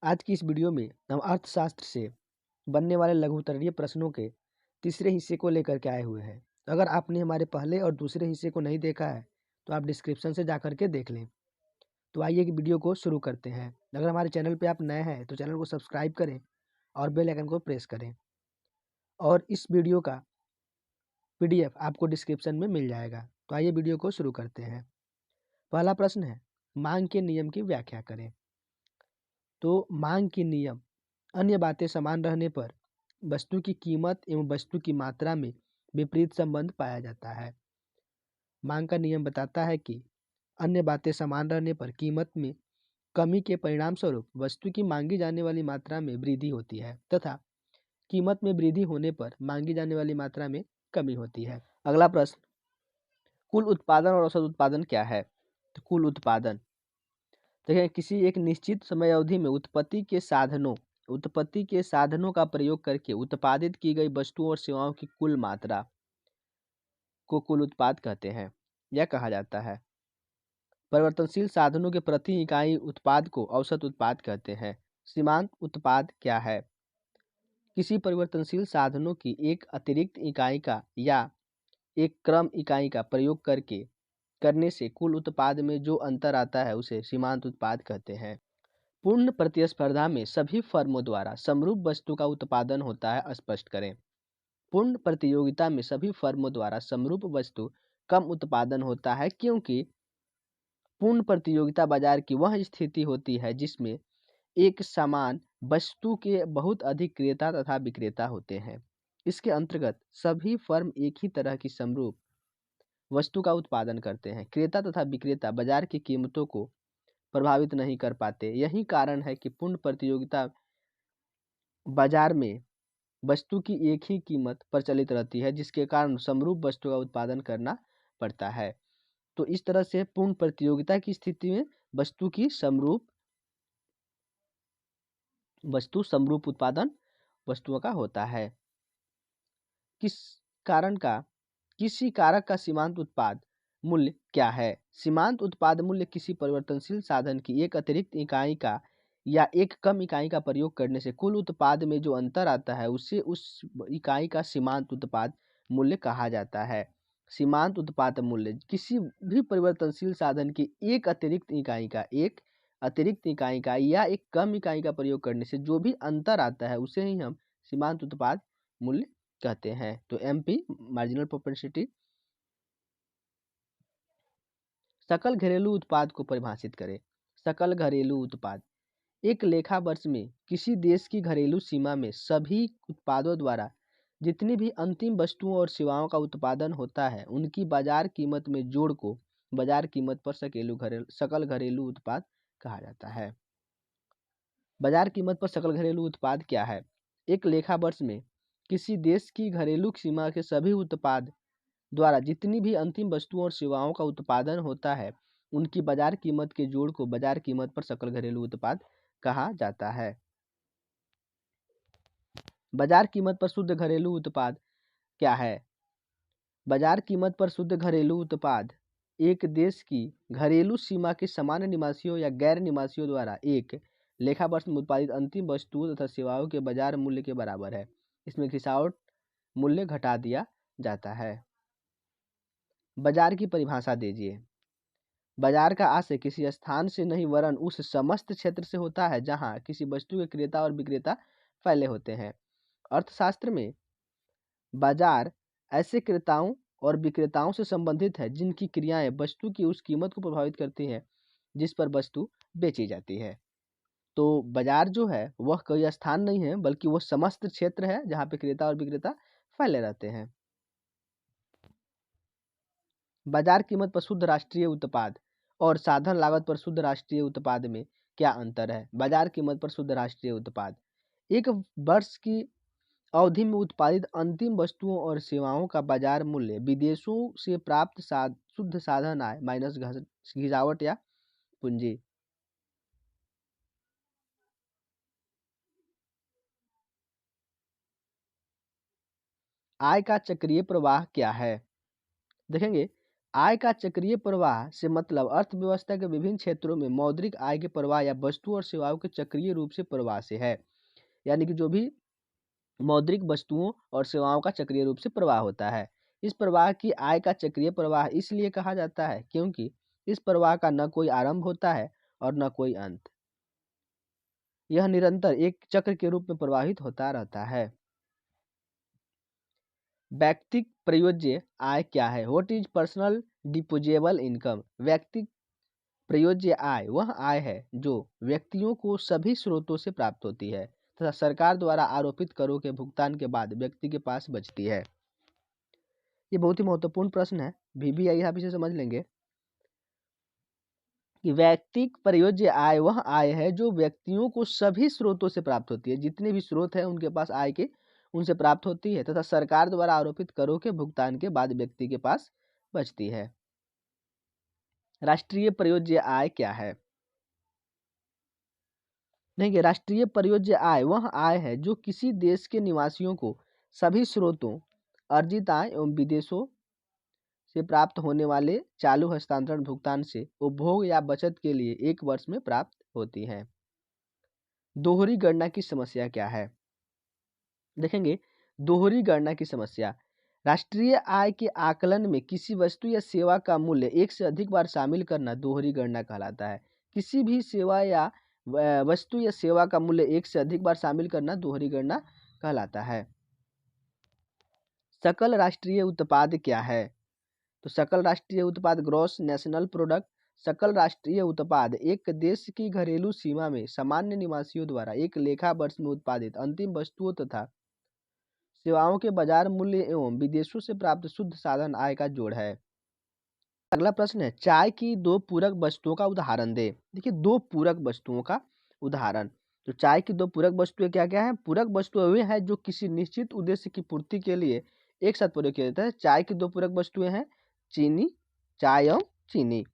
आज की इस वीडियो में हम अर्थशास्त्र से बनने वाले लघुत्तरीय प्रश्नों के तीसरे हिस्से को लेकर के आए हुए हैं। अगर आपने हमारे पहले और दूसरे हिस्से को नहीं देखा है तो आप डिस्क्रिप्शन से जा कर के देख लें। तो आइए कि वीडियो को शुरू करते हैं। अगर हमारे चैनल पे आप नए हैं तो चैनल को सब्सक्राइब करें और बेल आइकन को प्रेस करें। और इस वीडियो का PDF आपको डिस्क्रिप्शन में मिल जाएगा। तो आइए वीडियो को शुरू करते हैं। पहला प्रश्न है, मांग के नियम की व्याख्या करें। तो मांग के नियम अन्य बातें समान रहने पर वस्तु की कीमत एवं वस्तु की मात्रा में विपरीत संबंध पाया जाता है। मांग का नियम बताता है कि अन्य बातें समान रहने पर कीमत में कमी के परिणाम स्वरूप वस्तु की मांगी जाने वाली मात्रा में वृद्धि होती है तथा कीमत में वृद्धि होने पर मांगी जाने वाली मात्रा में कमी होती है। अगला प्रश्न, कुल उत्पादन और औसत उत्पादन क्या है? तो कुल उत्पादन देखिए, किसी एक निश्चित समय अवधि में उत्पत्ति के साधनों का प्रयोग करके उत्पादित की गई वस्तुओं और सेवाओं की कुल मात्रा को कुल उत्पाद कहते हैं। यह कहा जाता है। परिवर्तनशील साधनों के प्रति इकाई उत्पाद को औसत उत्पाद कहते हैं। सीमांत उत्पाद क्या है? किसी परिवर्तनशील साधनों की एक अतिरिक्त इकाई का या एक क्रम इकाई का प्रयोग करने से कुल उत्पाद में जो अंतर आता है उसे सीमांत उत्पाद कहते हैं। पूर्ण प्रतिस्पर्धा में सभी फर्मों द्वारा समरूप वस्तु का उत्पादन होता है, स्पष्ट करें। पूर्ण प्रतियोगिता में सभी फर्मों द्वारा समरूप वस्तु कम उत्पादन होता है, क्योंकि पूर्ण प्रतियोगिता बाजार की वह स्थिति होती है जिसमें एक समान वस्तु के बहुत अधिक क्रेता तथा विक्रेता होते हैं। इसके अंतर्गत सभी फर्म एक ही तरह की समरूप वस्तु का उत्पादन करते हैं। क्रेता तथा विक्रेता बाजार की कीमतों को प्रभावित नहीं कर पाते। यही कारण है कि पूर्ण प्रतियोगिता बाजार में वस्तु की एक ही कीमत प्रचलित रहती है, जिसके कारण समरूप वस्तु का उत्पादन करना पड़ता है। तो इस तरह से पूर्ण प्रतियोगिता की स्थिति में वस्तु समरूप उत्पादन वस्तुओं का होता है। किस कारण का किसी कारक का सीमांत उत्पाद मूल्य क्या है? सीमांत उत्पाद मूल्य किसी परिवर्तनशील साधन की एक अतिरिक्त इकाई का या एक कम इकाई का प्रयोग करने से कुल उत्पाद में जो अंतर आता है उसे उस इकाई का सीमांत उत्पाद मूल्य कहा जाता है। सीमांत उत्पाद मूल्य किसी भी परिवर्तनशील साधन की एक अतिरिक्त इकाई का या एक कम इकाई का प्रयोग करने से जो भी अंतर आता है उसे ही हम सीमांत उत्पाद मूल्य कहते हैं। तो MP मार्जिनल प्रोपेंसिटी। सकल घरेलू उत्पाद को परिभाषित करें। सकल घरेलू उत्पाद एक लेखा वर्ष में किसी देश की घरेलू सीमा में सभी उत्पादों द्वारा जितनी भी अंतिम वस्तुओं और सेवाओं का उत्पादन होता है उनकी बाजार कीमत में जोड़ को बाजार कीमत पर सकल घरेलू उत्पाद कहा जाता है। बाजार कीमत पर सकल घरेलू उत्पाद क्या है? एक लेखा वर्ष में किसी देश की घरेलू सीमा के सभी उत्पाद द्वारा जितनी भी अंतिम वस्तुओं और सेवाओं का उत्पादन होता है उनकी बाजार कीमत के जोड़ को बाजार कीमत पर सकल घरेलू उत्पाद कहा जाता है। बाजार कीमत पर शुद्ध घरेलू उत्पाद क्या है? बाजार कीमत पर शुद्ध घरेलू उत्पाद एक देश की घरेलू सीमा के सामान्य निवासियों या गैर निवासियों द्वारा एक लेखा वर्ष में उत्पादित अंतिम वस्तुओं तथा सेवाओं के बाजार मूल्य के बराबर है। इसमें घिसावट मूल्य घटा दिया जाता है। बाजार की परिभाषा दीजिए। बाजार का आशय किसी स्थान से नहीं वरन उस समस्त क्षेत्र से होता है जहां किसी वस्तु के क्रेता और विक्रेता फैले होते हैं। अर्थशास्त्र में बाजार ऐसे क्रेताओं और विक्रेताओं से संबंधित है जिनकी क्रियाएं वस्तु की उस कीमत को प्रभावित करती हैं जिस पर वस्तु बेची जाती है। तो बाजार जो है वह कोई स्थान नहीं है बल्कि वह समस्त क्षेत्र है जहां पे क्रेता और विक्रेता फैले रहते हैं। बाजार कीमत पर शुद्ध राष्ट्रीय उत्पाद और साधन लागत पर शुद्ध राष्ट्रीय उत्पाद में क्या अंतर है? बाजार कीमत पर शुद्ध राष्ट्रीय उत्पाद एक वर्ष की अवधि में उत्पादित अंतिम वस्तुओं और सेवाओं का बाजार मूल्य विदेशों से प्राप्त शुद्ध साधन आय माइनस गिरावट या पूंजी। आय का चक्रीय प्रवाह क्या है? देखेंगे, आय का चक्रीय प्रवाह से मतलब अर्थव्यवस्था के विभिन्न क्षेत्रों में मौद्रिक आय के प्रवाह या वस्तु और सेवाओं के चक्रीय रूप से प्रवाह से है। यानी कि जो भी मौद्रिक वस्तुओं और सेवाओं का चक्रीय रूप से प्रवाह होता है। इस प्रवाह की आय का चक्रीय प्रवाह इसलिए कहा जाता है क्योंकि इस प्रवाह का न कोई आरंभ होता है और न कोई अंत। यह निरंतर एक चक्र के रूप में प्रवाहित होता रहता है। व्यक्तिगत प्रयोज्य आय क्या है? What is personal disposable income? व्यक्तिगत प्रयोज्य आय वह आय है जो व्यक्तियों को सभी स्रोतों से प्राप्त होती है तथा सरकार द्वारा आरोपित करों के भुगतान के बाद व्यक्ति के पास बचती है। ये बहुत ही महत्वपूर्ण प्रश्न है, VBI आप इसे समझ लेंगे कि व्यक्तिगत प्रयोज्य आय वह आय है जो व्यक्तियों को सभी स्रोतों से प्राप्त होती है, जितने भी स्रोत हैं उनके पास आय के उनसे प्राप्त होती है तथा सरकार द्वारा आरोपित करों के भुगतान के बाद व्यक्ति के पास बचती है। राष्ट्रीय प्रयोज्य आय क्या है? देखिए, राष्ट्रीय प्रयोज्य आय वह आय है जो किसी देश के निवासियों को सभी स्रोतों, अर्जित आय एवं विदेशों से प्राप्त होने वाले चालू हस्तांतरण भुगतान से उपभोग या बचत के लिए एक वर्ष में प्राप्त होती है। दोहरी गणना की समस्या क्या है? देखेंगे, दोहरी गणना की समस्या राष्ट्रीय आय के आकलन में किसी वस्तु या सेवा का मूल्य एक से अधिक बार शामिल करना दोहरी गणना कहलाता है। किसी भी सेवा या वस्तु या सेवा का मूल्य एक से अधिक बार शामिल करना दोहरी गणना कहलाता है। सकल राष्ट्रीय उत्पाद क्या है? तो सकल राष्ट्रीय उत्पाद ग्रॉस नेशनल प्रोडक्ट। सकल राष्ट्रीय उत्पाद एक देश की घरेलू सीमा में सामान्य निवासियों द्वारा एक लेखा वर्ष में उत्पादित अंतिम वस्तुओं तथा सेवाओं के बाजार मूल्य एवं विदेशों से प्राप्त शुद्ध साधन आय का जोड़ है। अगला प्रश्न है, चाय की दो पूरक वस्तुओं का उदाहरण दे। देखिए, दो पूरक वस्तुओं का उदाहरण। तो चाय की दो पूरक वस्तुएं क्या क्या है? पूरक वस्तुएं वे हैं जो किसी निश्चित उद्देश्य की पूर्ति के लिए एक साथ प्रयोग किया जाता है। चाय की दो पूरक वस्तुएं हैं चीनी, चाय एवं चीनी।